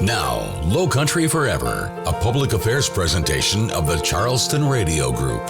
Now, Lowcountry Forever, a public affairs presentation of the Charleston Radio Group.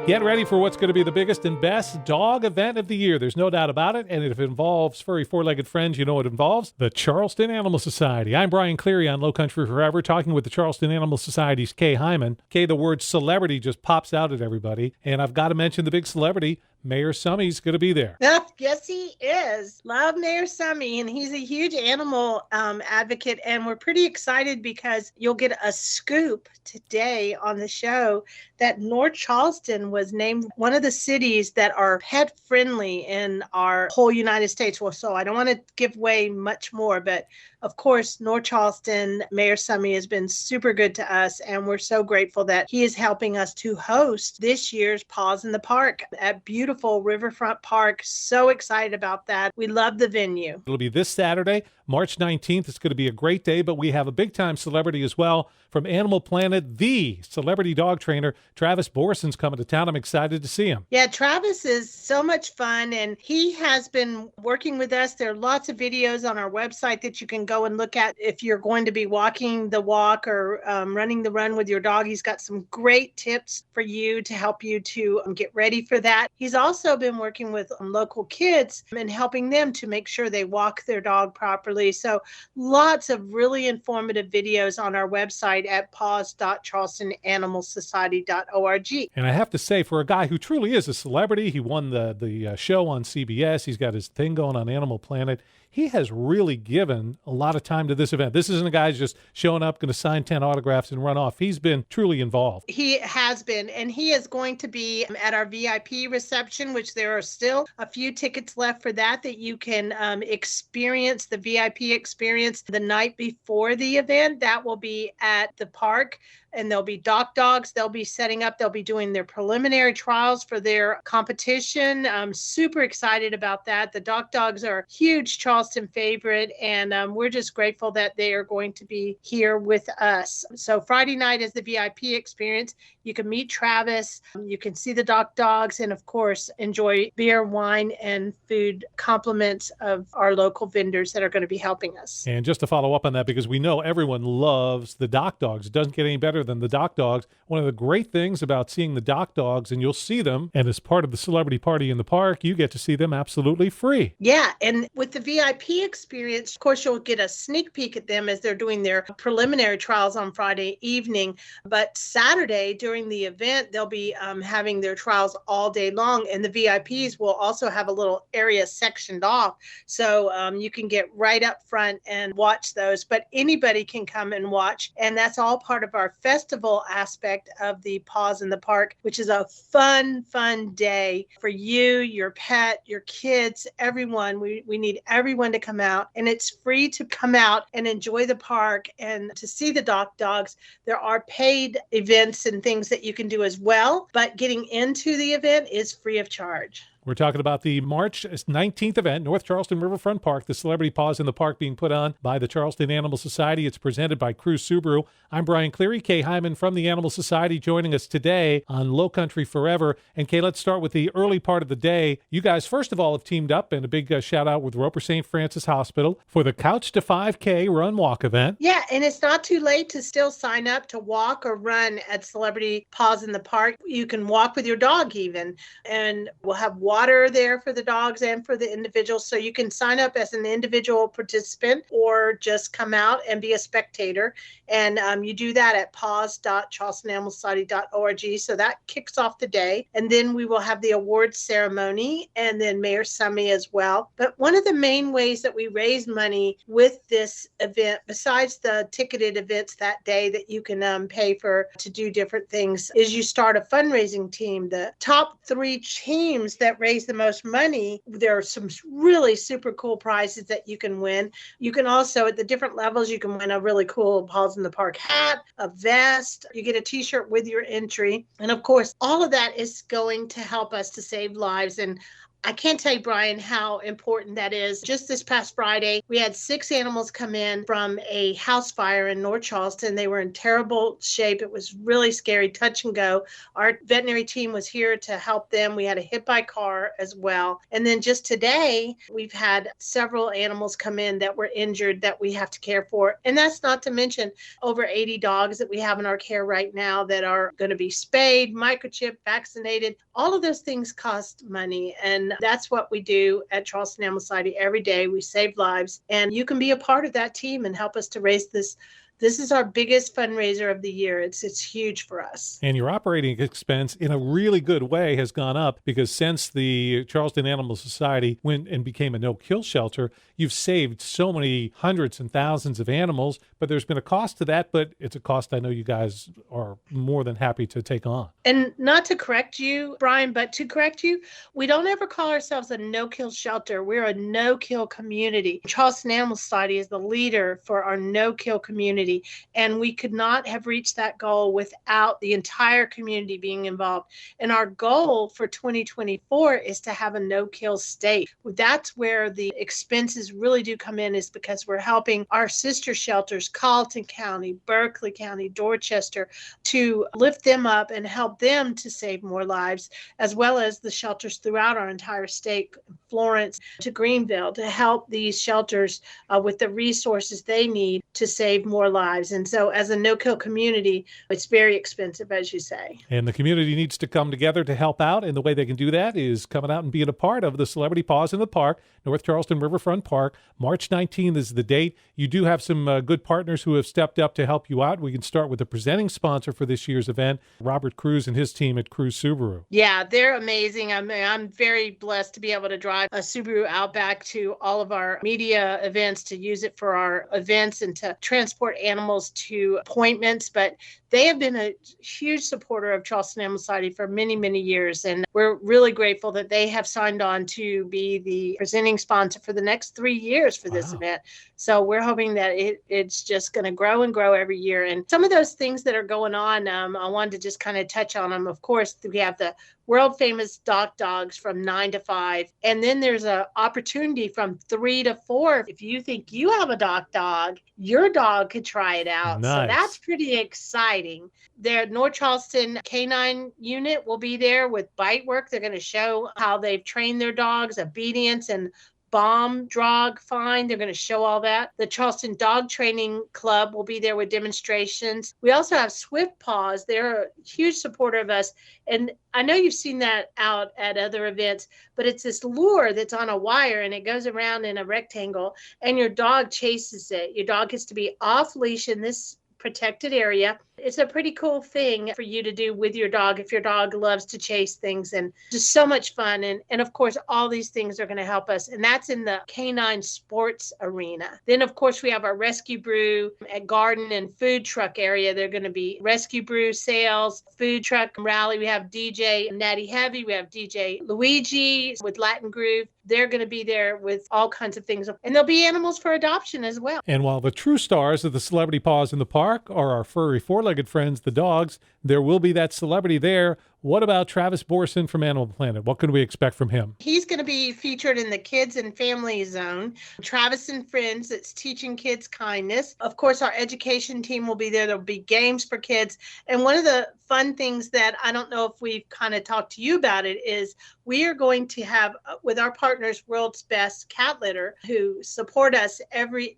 Get ready for what's going to be the biggest and best dog event of the year. There's no doubt about it. And if it involves furry four-legged friends, you know it involves the Charleston Animal Society. I'm Brian Cleary on Lowcountry Forever, talking with the Charleston Animal Society's Kay Hyman. Kay, the word celebrity just pops out at everybody. And I've got to mention the big celebrity. Mayor Summey's going to be there. Yes, he is. Love Mayor Summey, and he's a huge animal advocate, and we're pretty excited because you'll get a scoop today on the show that North Charleston was named one of the cities that are pet-friendly in our whole United States. Well, so I don't want to give away much more, but of course, North Charleston, Mayor Summey has been super good to us, and we're so grateful that he is helping us to host this year's Paws in the Park at beautiful Riverfront Park. So excited about that. We love the venue. It'll be this Saturday, March 19th. It's going to be a great day, but we have a big-time celebrity as well from Animal Planet. The celebrity dog trainer, Travis Brorsen's coming to town. I'm excited to see him. Yeah, Travis is so much fun, and he has been working with us. There are lots of videos on our website that you can go and look at if you're going to be walking the walk or running the run with your dog. He's got some great tips for you to help you to get ready for that. He's also been working with local kids and helping them to make sure they walk their dog properly. So lots of really informative videos on our website at paws.charlestonanimalsociety.org. And I have to say, for a guy who truly is a celebrity, he won the show on CBS. He's got his thing going on Animal Planet. He has really given a lot of time to this event. This isn't a guy who's just showing up, going to sign 10 autographs and run off. He's been truly involved. He has been, and he is going to be at our VIP reception, which there are still a few tickets left for that you can experience the VIP experience the night before the event. That will be at the park. And there'll be dogs. They'll be setting up. They'll be doing their preliminary trials for their competition. I'm super excited about that. The dogs are a huge Charleston favorite, and we're just grateful that they are going to be here with us. So Friday night is the VIP experience. You can meet Travis. You can see the dogs, and of course, enjoy beer, wine, and food compliments of our local vendors that are going to be helping us. And just to follow up on that, because we know everyone loves the dogs. It doesn't get any better than the dogs. One of the great things about seeing the dogs, and you'll see them, and as part of the celebrity party in the park, you get to see them absolutely free. Yeah, and with the VIP experience, of course, you'll get a sneak peek at them as they're doing their preliminary trials on Friday evening. But Saturday, during the event, they'll be having their trials all day long, and the VIPs will also have a little area sectioned off, so you can get right up front and watch those. But anybody can come and watch, and that's all part of our festival aspect of the Paws in the Park, which is a fun day for you, your pet, your kids, everyone. We need everyone to come out, and it's free to come out and enjoy the park and to see the dogs. There are paid events and things that you can do as well, but getting into the event is free of charge. We're talking about the March 19th event, North Charleston Riverfront Park, the Celebrity Paws in the Park being put on by the Charleston Animal Society. It's presented by Cruise Subaru. I'm Brian Cleary. Kay Hyman from the Animal Society joining us today on Lowcountry Forever. And Kay, let's start with the early part of the day. You guys, first of all, have teamed up, and a big shout out with Roper St. Francis Hospital for the Couch to 5K Run Walk event. Yeah, and it's not too late to still sign up to walk or run at Celebrity Paws in the Park. You can walk with your dog even, and we'll have water there for the dogs and for the individuals. So you can sign up as an individual participant or just come out and be a spectator. And you do that at paws.charlestonanimalsociety.org. So that kicks off the day. And then we will have the awards ceremony and then Mayor Summey as well. But one of the main ways that we raise money with this event, besides the ticketed events that day that you can pay for to do different things, is you start a fundraising team. The top 3 teams that raise the most money, there are some really super cool prizes that you can win. You can also, at the different levels, you can win a really cool Paws in the Park hat, a vest, you get a t-shirt with your entry. And of course, all of that is going to help us to save lives. And I can't tell you, Brian, how important that is. Just this past Friday, we had 6 animals come in from a house fire in North Charleston. They were in terrible shape. It was really scary, touch and go. Our veterinary team was here to help them. We had a hit by car as well. And then just today, we've had several animals come in that were injured that we have to care for. And that's not to mention over 80 dogs that we have in our care right now that are going to be spayed, microchipped, vaccinated. All of those things cost money. And that's what we do at Charleston Animal Society every day. We save lives, and you can be a part of that team and help us to raise this. This is our biggest fundraiser of the year. It's huge for us. And your operating expense in a really good way has gone up because since the Charleston Animal Society went and became a no-kill shelter, you've saved so many hundreds and thousands of animals, but there's been a cost to that, but it's a cost I know you guys are more than happy to take on. And not to correct you, Brian, but to correct you, we don't ever call ourselves a no-kill shelter. We're a no-kill community. Charleston Animal Society is the leader for our no-kill community. And we could not have reached that goal without the entire community being involved. And our goal for 2024 is to have a no-kill state. That's where the expenses really do come in, is because we're helping our sister shelters, Colleton County, Berkeley County, Dorchester, to lift them up and help them to save more lives, as well as the shelters throughout our entire state, Florence to Greenville, to help these shelters with the resources they need to save more lives. And so as a no-kill community, it's very expensive, as you say. And the community needs to come together to help out. And the way they can do that is coming out and being a part of the Celebrity Paws in the Park, North Charleston Riverfront Park. March 19th is the date. You do have some good partners who have stepped up to help you out. We can start with the presenting sponsor for this year's event, Robert Cruz and his team at Cruz Subaru. Yeah, they're amazing. I'm very blessed to be able to drive a Subaru Outback to all of our media events, to use it for our events and to transport animals to appointments. But they have been a huge supporter of Charleston Animal Society for many, many years. And we're really grateful that they have signed on to be the presenting sponsor for the next 3 years for this event. So we're hoping that it's just going to grow and grow every year. And some of those things that are going on, I wanted to just kind of touch on them. Of course, we have the world famous Doc Dogs from 9 to 5. And then there's an opportunity from 3 to 4. If you think you have a Doc Dog, your dog could try it out. Nice. So that's pretty exciting. Their North Charleston Canine Unit will be there with bite work. They're going to show how they've trained their dogs, obedience and bomb drug find. They're going to show all that. The Charleston Dog Training Club will be there with demonstrations. We also have Swift Paws. They're a huge supporter of us. And I know you've seen that out at other events, but it's this lure that's on a wire and it goes around in a rectangle and your dog chases it. Your dog gets to be off leash in this protected area. It's a pretty cool thing for you to do with your dog if your dog loves to chase things, and just so much fun. And of course, all these things are going to help us. And that's in the canine sports arena. Then, of course, we have our Rescue Brew at garden and food truck area. They're going to be Rescue Brew sales, food truck rally. We have DJ Natty Heavy. We have DJ Luigi with Latin Groove. They're going to be there with all kinds of things. And there'll be animals for adoption as well. And while the true stars of the Celebrity Paws in the Park are our furry four-legged friends, the dogs, there will be that celebrity there. What about Travis Brorsen from Animal Planet? What can we expect from him? He's going to be featured in the Kids and Family Zone. Travis and Friends, that's teaching kids kindness. Of course, our education team will be there. There'll be games for kids. And one of the fun things that I don't know if we've kind of talked to you about it is we are going to have, with our partners, World's Best Cat Litter, who support us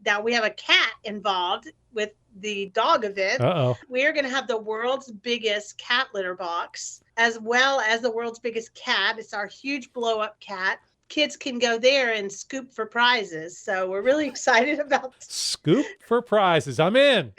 now we have a cat involved with the dog event. We are going to have the world's biggest cat litter box, as well as the world's biggest cat. It's our huge blow-up cat. Kids can go there and scoop for prizes. So we're really excited about Scoop for prizes. I'm in.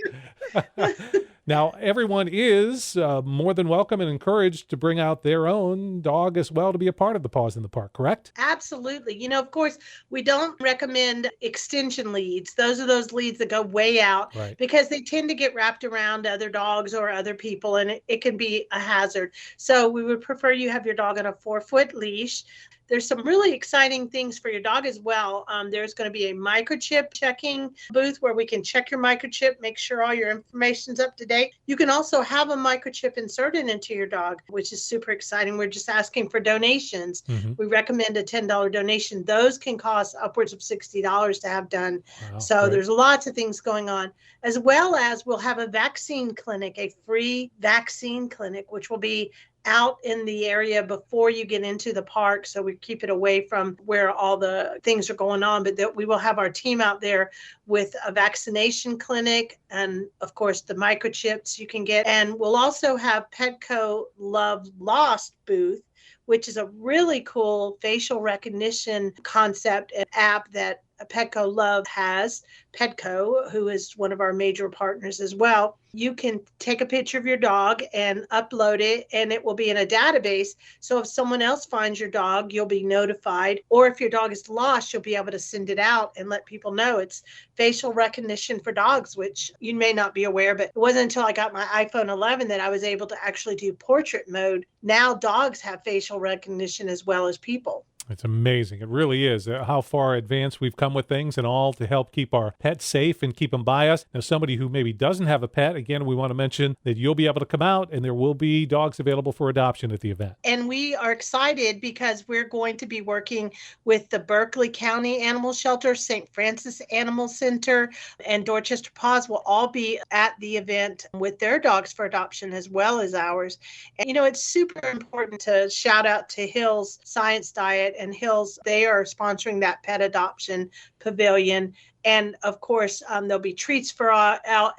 Now, everyone is more than welcome and encouraged to bring out their own dog as well to be a part of the Paws in the Park, correct? Absolutely. You know, of course, we don't recommend extension leads. Those are those leads that go way out, right, because they tend to get wrapped around other dogs or other people, and it can be a hazard. So we would prefer you have your dog on a 4-foot leash. There's some really exciting things for your dog as well. There's going to be a microchip checking booth where we can check your microchip, make sure all your information's up to date. You can also have a microchip inserted into your dog, which is super exciting. We're just asking for donations. We recommend a $10 donation. Those can cost upwards of $60 to have done. Wow, So great. there's lots of things going on, as well as we'll have a vaccine clinic, a free vaccine clinic, which will be out in the area before you get into the park. So we keep it away from where all the things are going on, but that we will have our team out there with a vaccination clinic and of course the microchips you can get. And we'll also have Petco Love Lost booth, which is a really cool facial recognition concept and app that Petco Love has. Petco, who is one of our major partners as well. You can take a picture of your dog and upload it, and it will be in a database. So if someone else finds your dog, you'll be notified. Or if your dog is lost, you'll be able to send it out and let people know. It's facial recognition for dogs, which you may not be aware, but it wasn't until I got my iPhone 11 that I was able to actually do portrait mode. Now dogs have facial recognition as well as people. It's amazing. It really is how far advanced we've come with things, and all to help keep our pets safe and keep them by us. Now, somebody who maybe doesn't have a pet, again, we want to mention that you'll be able to come out and there will be dogs available for adoption at the event. And we are excited because we're going to be working with the Berkeley County Animal Shelter, St. Francis Animal Center, and Dorchester Paws will all be at the event with their dogs for adoption as well as ours. And, you know, it's super important to shout out to Hill's Science Diet and Hills. They are sponsoring that pet adoption pavilion. And of course, there'll be treats for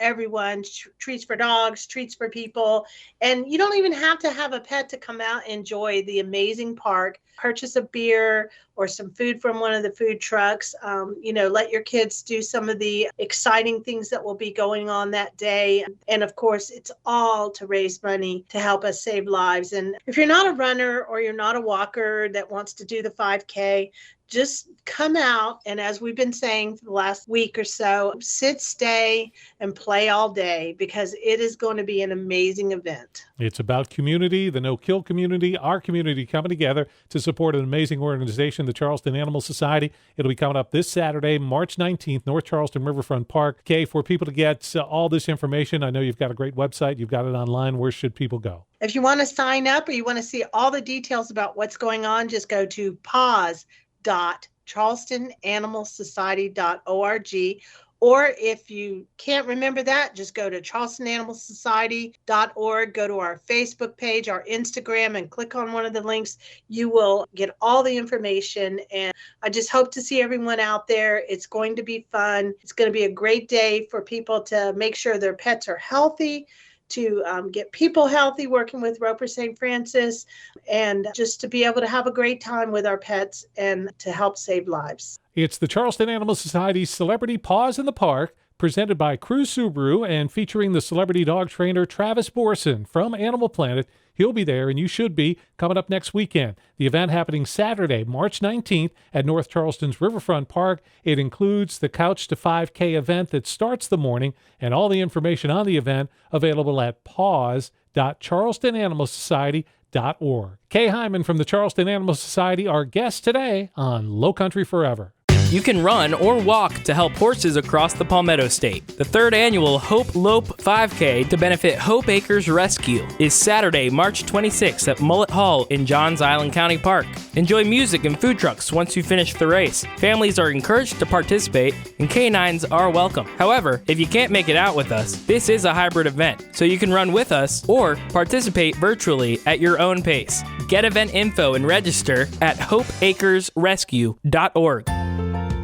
everyone, treats for dogs, treats for people. And you don't even have to have a pet to come out and enjoy the amazing park. Purchase a beer or some food from one of the food trucks. Let your kids do some of the exciting things that will be going on that day. And of course, it's all to raise money to help us save lives. And if you're not a runner or you're not a walker that wants to do the 5K, just come out, and as we've been saying for the last week or so, sit, stay, and play all day, because it is going to be an amazing event. It's about community, the no-kill community, our community coming together to support an amazing organization, the Charleston Animal Society. It'll be coming up this Saturday, March 19th, North Charleston Riverfront Park. Okay, for people to get all this information, I know you've got a great website. You've got it online. Where should people go? If you want to sign up or you want to see all the details about what's going on, just go to paws.charlestonanimalsociety.org. Or if you can't remember that, just go to charlestonanimalsociety.org, go to our Facebook page, our Instagram, and click on one of the links. You will get all the information. And I just hope to see everyone out there. It's going to be fun. It's going to be a great day for people to make sure their pets are healthy, to get people healthy, working with Roper St. Francis, and just to be able to have a great time with our pets and to help save lives. It's the Charleston Animal Society's Celebrity Paws in the Park, presented by Crew Subaru and featuring the celebrity dog trainer Travis Brorsen from Animal Planet. He'll be there, and you should be, coming up next weekend. The event happening Saturday, March 19th at North Charleston's Riverfront Park. It includes the Couch to 5K event that starts the morning, and all the information on the event available at paws.charlestonanimalsociety.org. Kay Hyman from the Charleston Animal Society, our guest today on Lowcountry Forever. You can run or walk to help horses across the Palmetto State. The third annual Hope Lope 5K to benefit Hope Acres Rescue is Saturday, March 26th at Mullet Hall in Johns Island County Park. Enjoy music and food trucks once you finish the race. Families are encouraged to participate, and canines are welcome. However, if you can't make it out with us, this is a hybrid event, so you can run with us or participate virtually at your own pace. Get event info and register at hopeacresrescue.org.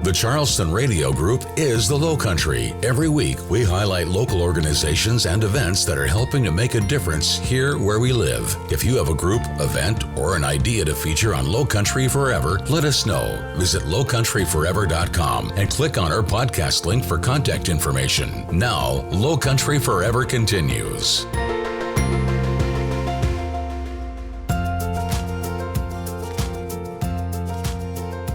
The Charleston Radio Group is the Lowcountry. Every week, we highlight local organizations and events that are helping to make a difference here where we live. If you have a group, event, or an idea to feature on Lowcountry Forever, let us know. Visit lowcountryforever.com and click on our podcast link for contact information. Now, Lowcountry Forever continues.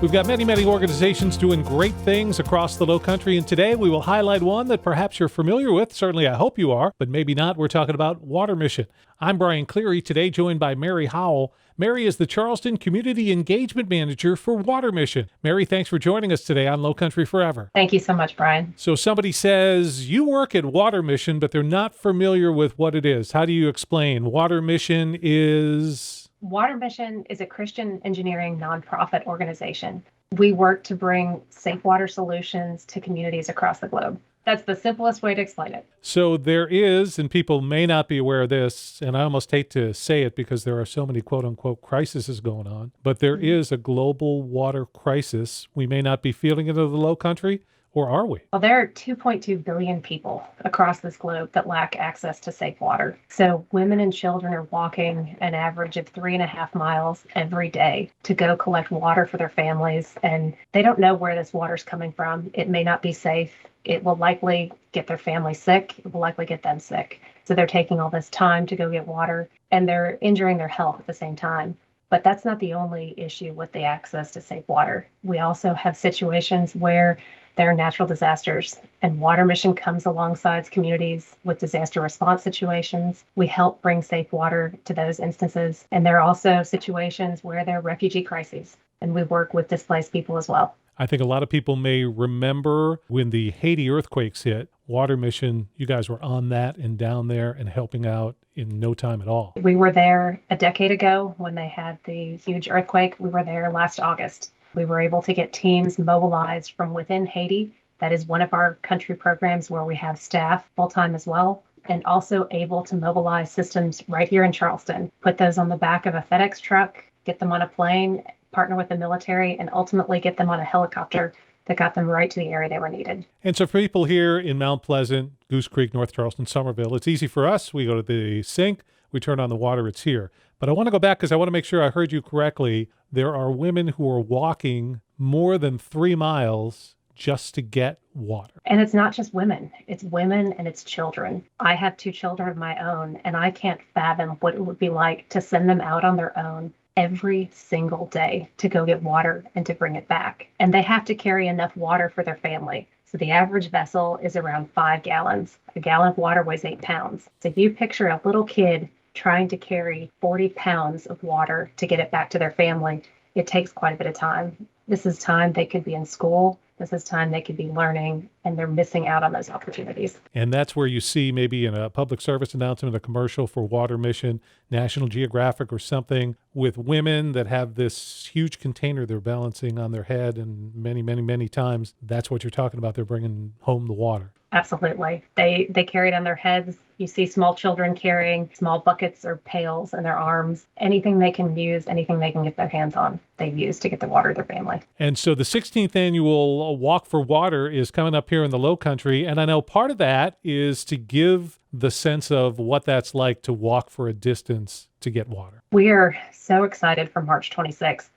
We've got many, many organizations doing great things across the Lowcountry, and today we will highlight one that perhaps you're familiar with. Certainly, I hope you are, but maybe not. We're talking about Water Mission. I'm Brian Cleary, today joined by Mary Howell. Mary is the Charleston Community Engagement Manager for Water Mission. Mary, thanks for joining us today on Lowcountry Forever. Thank you so much, Brian. So somebody says you work at Water Mission, but they're not familiar with what it is. How do you explain? Water Mission is a Christian engineering nonprofit organization. We work to bring safe water solutions to communities across the globe. That's the simplest way to explain it. So there is, and people may not be aware of this, and I almost hate to say it because there are so many quote-unquote crises going on, but there is a global water crisis. We may not be feeling it in the Lowcountry, or are we? Well, there are 2.2 billion people across this globe that lack access to safe water. So women and children are walking an average of 3.5 miles every day to go collect water for their families, and they don't know where this water's coming from. It may not be safe. It will likely get their family sick. It will likely get them sick. So they're taking all this time to go get water, and they're injuring their health at the same time. But that's not the only issue with the access to safe water. We also have situations where there are natural disasters, and Water Mission comes alongside communities with disaster response situations. We help bring safe water to those instances. And there are also situations where there are refugee crises, and we work with displaced people as well. I think a lot of people may remember when the Haiti earthquakes hit, Water Mission, you guys were on that and down there and helping out in no time at all. We were there a decade ago when they had the huge earthquake. We were there last August. We were able to get teams mobilized from within Haiti. That is one of our country programs where we have staff full-time as well, and also able to mobilize systems right here in Charleston, put those on the back of a FedEx truck, get them on a plane, partner with the military, and ultimately get them on a helicopter that got them right to the area they were needed. And so for people here in Mount Pleasant, Goose Creek, North Charleston, Somerville, it's easy for us. We go to the sink, we turn on the water, it's here. But I want to go back because I want to make sure I heard you correctly. There are women who are walking more than 3 miles just to get water. And it's not just women. It's women and it's children. I have 2 children of my own, and I can't fathom what it would be like to send them out on their own every single day to go get water and to bring it back. And they have to carry enough water for their family. So the average vessel is around 5 gallons. A gallon of water weighs 8 pounds. So if you picture a little kid trying to carry 40 pounds of water to get it back to their family, it takes quite a bit of time. This is time they could be in school. This is time they could be learning, and they're missing out on those opportunities. And that's where you see maybe in a public service announcement, a commercial for Water Mission, National Geographic or something, with women that have this huge container they're balancing on their head, and many times that's what you're talking about. They're bringing home the water. Absolutely. They carry it on their heads. You see small children carrying small buckets or pails in their arms. Anything they can use, anything they can get their hands on, they use to get the water to their family. And so the 16th annual Walk for Water is coming up here in the Lowcountry. And I know part of that is to give the sense of what that's like to walk for a distance to get water. We are so excited for March 26th.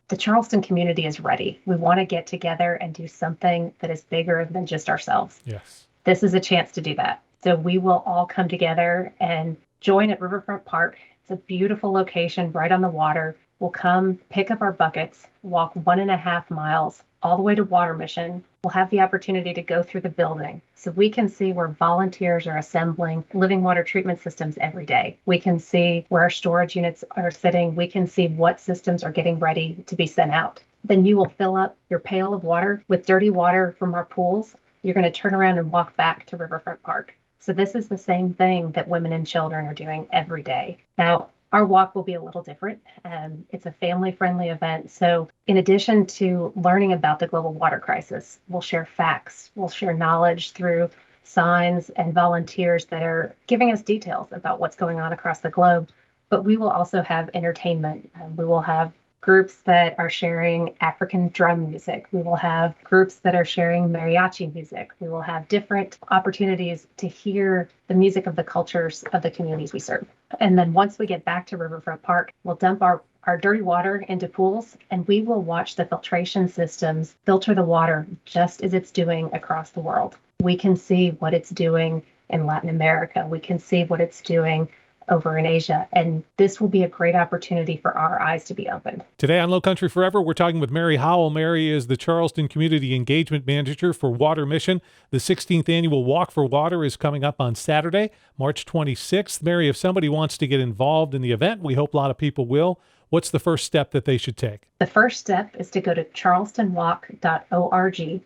The Charleston community is ready. We want to get together and do something that is bigger than just ourselves. Yes. This is a chance to do that. So we will all come together and join at Riverfront Park. It's a beautiful location right on the water. We'll come pick up our buckets, walk 1.5 miles all the way to Water Mission. We'll have the opportunity to go through the building so we can see where volunteers are assembling living water treatment systems every day. We can see where our storage units are sitting. We can see what systems are getting ready to be sent out. Then you will fill up your pail of water with dirty water from our pools. You're going to turn around and walk back to Riverfront Park. So this is the same thing that women and children are doing every day. Now, our walk will be a little different. It's a family-friendly event. So in addition to learning about the global water crisis, we'll share facts. We'll share knowledge through signs and volunteers that are giving us details about what's going on across the globe. But we will also have entertainment. We will have groups that are sharing African drum music. We will have groups that are sharing mariachi music. We will have different opportunities to hear the music of the cultures of the communities we serve. And then once we get back to Riverfront Park, we'll dump our dirty water into pools, and we will watch the filtration systems filter the water just as it's doing across the world. We can see what it's doing in Latin America. We can see what it's doing over in Asia. And this will be a great opportunity for our eyes to be opened. Today on Lowcountry Forever, we're talking with Mary Howell. Mary is the Charleston Community Engagement Manager for Water Mission. The 16th Annual Walk for Water is coming up on Saturday, March 26th. Mary, if somebody wants to get involved in the event, we hope a lot of people will, what's the first step that they should take? The first step is to go to charlestonwalk.org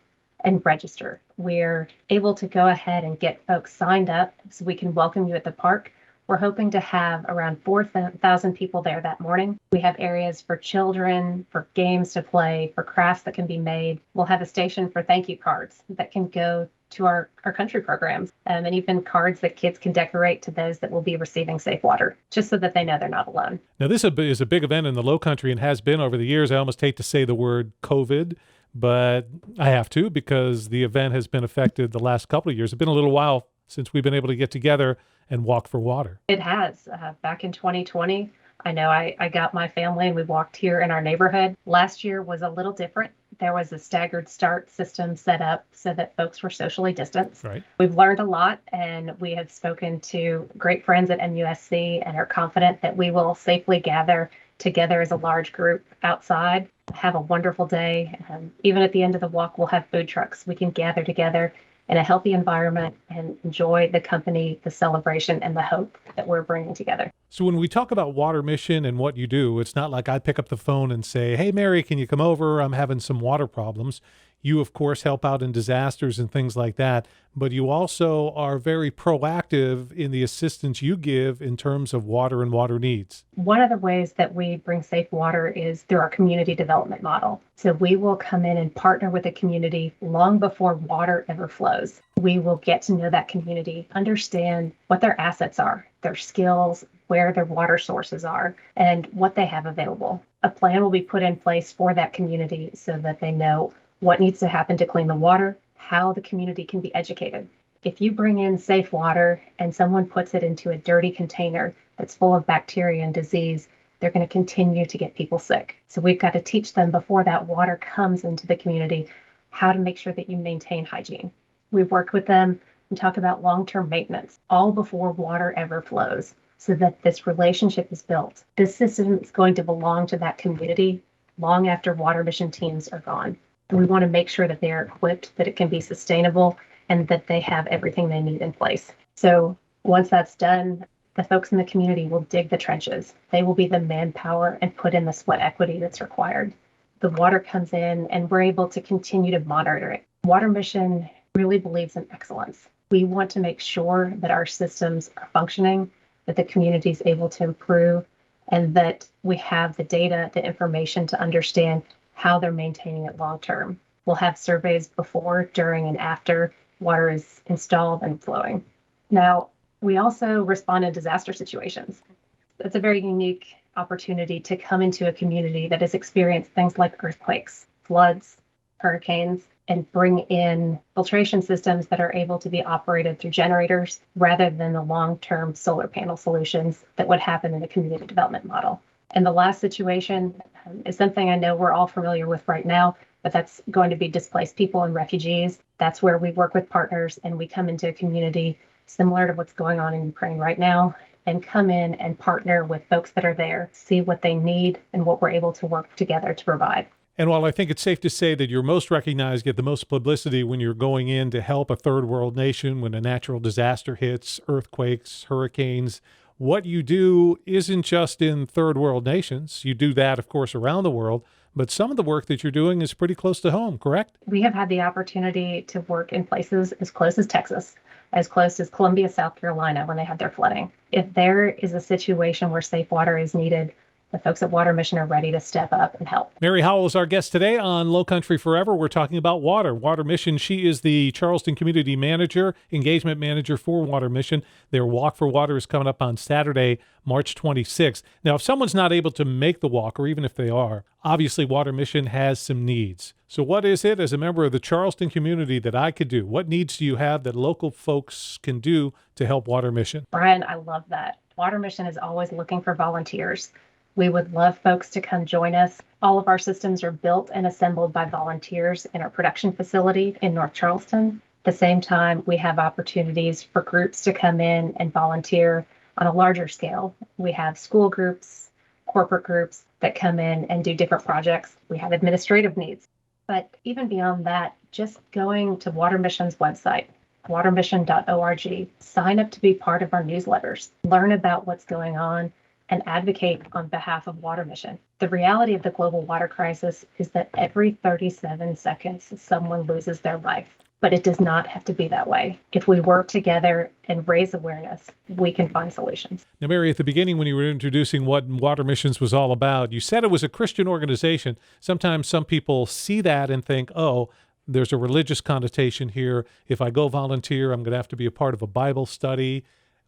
and register. We're able to go ahead and get folks signed up so we can welcome you at the park. We're hoping to have around 4,000 people there that morning. We have areas for children, for games to play, for crafts that can be made. We'll have a station for thank you cards that can go to our country programs, and even cards that kids can decorate to those that will be receiving safe water, just so that they know they're not alone. Now, this is a big event in the Lowcountry and has been over the years. I almost hate to say the word COVID, but I have to because the event has been affected the last couple of years. It's been a little while since we've been able to get together and walk for water. It has. Back in 2020, I know I got my family and we walked here in our neighborhood. Last year was a little different. There was a staggered start system set up so that folks were socially distanced. Right. We've learned a lot, and we have spoken to great friends at MUSC and are confident that we will safely gather together as a large group outside, have a wonderful day. Even at the end of the walk, we'll have food trucks. We can gather together in a healthy environment and enjoy the company, the celebration, and the hope that we're bringing together. So when we talk about Water Mission and what you do, it's not like I pick up the phone and say, hey, Mary, can you come over? I'm having some water problems. You, of course, help out in disasters and things like that, but you also are very proactive in the assistance you give in terms of water and water needs. One of the ways that we bring safe water is through our community development model. So we will come in and partner with the community long before water ever flows. We will get to know that community, understand what their assets are, their skills, where their water sources are, and what they have available. A plan will be put in place for that community so that they know what needs to happen to clean the water, how the community can be educated. If you bring in safe water and someone puts it into a dirty container that's full of bacteria and disease, they're going to continue to get people sick. So we've got to teach them before that water comes into the community how to make sure that you maintain hygiene. We've worked with them and talk about long-term maintenance, all before water ever flows, so that this relationship is built. This system is going to belong to that community long after Water Mission teams are gone. And we want to make sure that they're equipped, that it can be sustainable, and that they have everything they need in place. So once that's done, the folks in the community will dig the trenches. They will be the manpower and put in the sweat equity that's required. The water comes in and we're able to continue to monitor it. Water Mission really believes in excellence. We want to make sure that our systems are functioning, that the community is able to improve, and that we have the data, the information to understand how they're maintaining it long term. We'll have surveys before, during, and after water is installed and flowing. Now, we also respond in disaster situations. It's a very unique opportunity to come into a community that has experienced things like earthquakes, floods, hurricanes, and bring in filtration systems that are able to be operated through generators rather than the long-term solar panel solutions that would happen in a community development model. And the last situation is something I know we're all familiar with right now, but that's going to be displaced people and refugees. That's where we work with partners and we come into a community similar to what's going on in Ukraine right now and come in and partner with folks that are there, see what they need and what we're able to work together to provide. And while I think it's safe to say that you're most recognized, get the most publicity when you're going in to help a third world nation when a natural disaster hits, earthquakes, hurricanes, what you do isn't just in third world nations. You do that, of course, around the world, but some of the work that you're doing is pretty close to home, correct? We have had the opportunity to work in places as close as Texas, as close as Columbia, South Carolina, when they had their flooding. If there is a situation where safe water is needed, the folks at Water Mission are ready to step up and help. Mary Howell is our guest today on Lowcountry Forever. We're talking about water. Water Mission, she is the Charleston Community Manager, Engagement Manager for Water Mission. Their Walk for Water is coming up on Saturday, March 26th. Now, if someone's not able to make the walk, or even if they are, obviously Water Mission has some needs. So what is it as a member of the Charleston community that I could do? What needs do you have that local folks can do to help Water Mission? Brian, I love that. Water Mission is always looking for volunteers. We would love folks to come join us. All of our systems are built and assembled by volunteers in our production facility in North Charleston. At the same time, we have opportunities for groups to come in and volunteer On a larger scale, we have school groups, corporate groups that come in and do different projects. We have administrative needs. But even beyond that, just going to Water Mission's website, watermission.org, sign up to be part of our newsletters, learn about what's going on, and advocate on behalf of Water Mission. The reality of the global water crisis is that every 37 seconds, someone loses their life. But it does not have to be that way. If we work together and raise awareness, we can find solutions. Now, Mary, at the beginning when you were introducing what Water Missions was all about, you said it was a Christian organization. Sometimes some people see that and think, oh, there's a religious connotation here. If I go volunteer, I'm going to have to be a part of a Bible study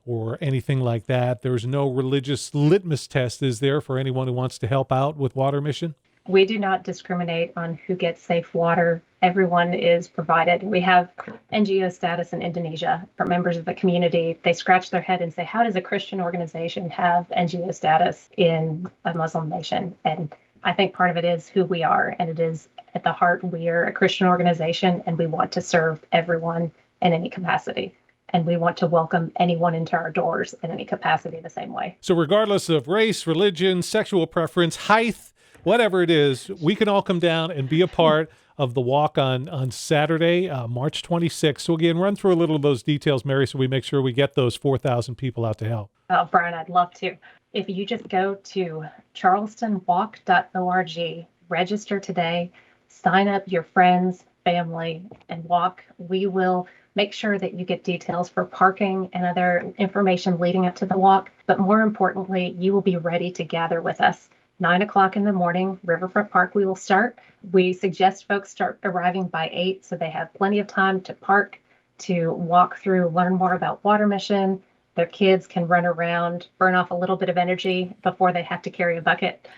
or anything like that. There's no religious litmus test, is there, for anyone who wants to help out with Water Mission? We do not discriminate on who gets safe water. Everyone is provided. We have NGO status in Indonesia for members of the community. They scratch their head and say, how does a Christian organization have NGO status in a Muslim nation? And I think part of it is who we are. And it is at the heart, we are a Christian organization and we want to serve everyone in any capacity. And we want to welcome anyone into our doors in any capacity the same way. So regardless of race, religion, sexual preference, height, whatever it is, we can all come down and be a part of the walk on Saturday, March 26th. So again, run through a little of those details, Mary, so we make sure we get those 4,000 people out to help. Oh, Brian, I'd love to. If you just go to charlestonwalk.org, register today, sign up your friends, family, and walk. We will make sure that you get details for parking and other information leading up to the walk. But more importantly, you will be ready to gather with us. 9 o'clock in the morning, Riverfront Park, we will start. We suggest folks start arriving by 8 so they have plenty of time to park, to walk through, learn more about Water Mission. Their kids can run around, burn off a little bit of energy before they have to carry a bucket,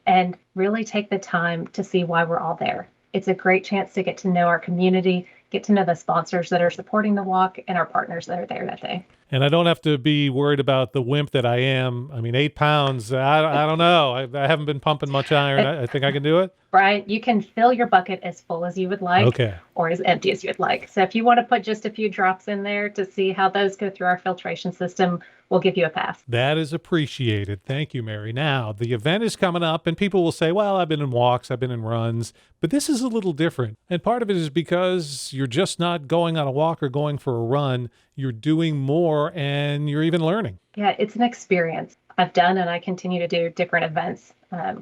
and really take the time to see why we're all there. It's a great chance to get to know our community, get to know the sponsors that are supporting the walk, and our partners that are there that day. And I don't have to be worried about the wimp that I am. I mean, 8 pounds, I don't know. I haven't been pumping much iron. I think I can do it. Brian, you can fill your bucket as full as you would like, okay, or as empty as you'd like. So if you want to put just a few drops in there to see how those go through our filtration system, we'll give you a pass. That is appreciated. Thank you, Mary. Now, the event is coming up, and people will say, well, I've been in walks, I've been in runs, but this is a little different. And part of it is because you're just not going on a walk or going for a run. You're doing more, and you're even learning. Yeah, it's an experience. I've done and I continue to do different events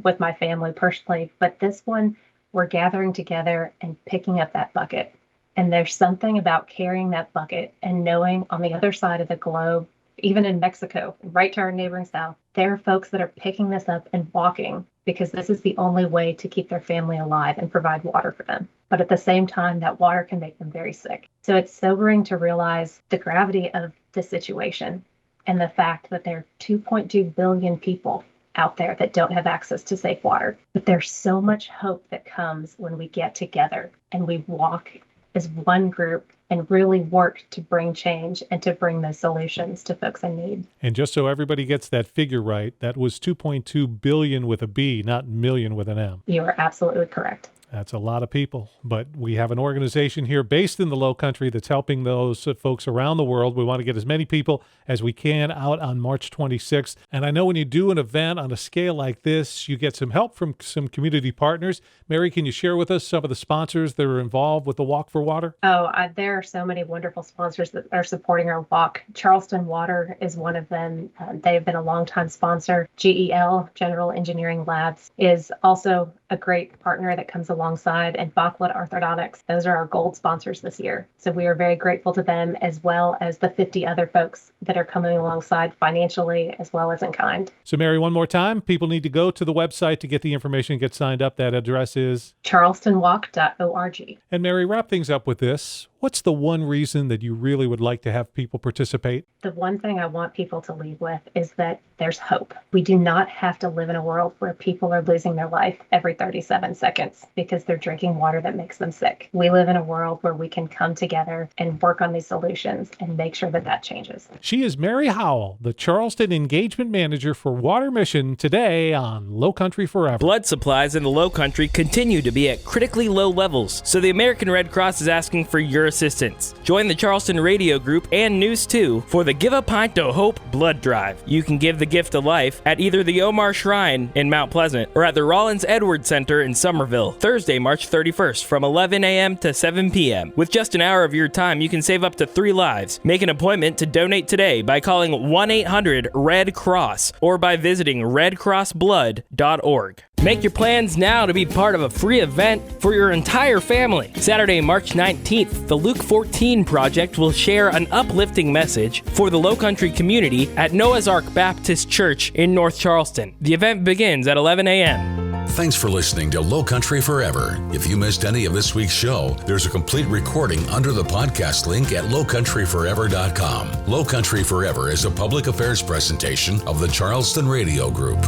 with my family personally, but this one, we're gathering together and picking up that bucket. And there's something about carrying that bucket and knowing on the other side of the globe, even in Mexico, right to our neighboring south, there are folks that are picking this up and walking because this is the only way to keep their family alive and provide water for them. But at the same time, that water can make them very sick. So it's sobering to realize the gravity of the situation and the fact that there are 2.2 billion people out there that don't have access to safe water. But there's so much hope that comes when we get together and we walk as one group and really work to bring change and to bring those solutions to folks in need. And just so everybody gets that figure right, that was 2.2 billion with a B, not million with an M. You are absolutely correct. That's a lot of people, but we have an organization here based in the Lowcountry that's helping those folks around the world. We want to get as many people as we can out on March 26th. And I know when you do an event on a scale like this, you get some help from some community partners. Mary, can you share with us some of the sponsors that are involved with the Walk for Water? There are so many wonderful sponsors that are supporting our walk. Charleston Water is one of them. They've been a longtime sponsor. GEL, General Engineering Labs, is also a great partner that comes alongside, and Bachlet Orthodontics. Those are our gold sponsors this year. So we are very grateful to them, as well as the 50 other folks that are coming alongside financially as well as in kind. So Mary, one more time, people need to go to the website to get the information and get signed up. That address is charlestonwalk.org. And Mary, wrap things up with this. What's the one reason that you really would like to have people participate? The one thing I want people to leave with is that there's hope. We do not have to live in a world where people are losing their life every 37 seconds because they're drinking water that makes them sick. We live in a world where we can come together and work on these solutions and make sure that that changes. She is Mary Howell, the Charleston Engagement Manager for Water Mission, today on Lowcountry Forever. Blood supplies in the Lowcountry continue to be at critically low levels, so the American Red Cross is asking for your assistance. Join the Charleston Radio Group and News 2 for the Give a Pint to Hope blood drive. You can give the gift of life at either the Omar Shrine in Mount Pleasant or at the Rollins Edwards Center in Somerville, Thursday, March 31st from 11 a.m. to 7 p.m. With just an hour of your time, you can save up to 3 lives. Make an appointment to donate today by calling 1-800-RED-CROSS or by visiting redcrossblood.org. Make your plans now to be part of a free event for your entire family. Saturday, March 19th, the Luke 14 Project will share an uplifting message for the Lowcountry community at Noah's Ark Baptist Church in North Charleston. The event begins at 11 a.m. Thanks for listening to Lowcountry Forever. If you missed any of this week's show, there's a complete recording under the podcast link at lowcountryforever.com. Lowcountry Forever is a public affairs presentation of the Charleston Radio Group.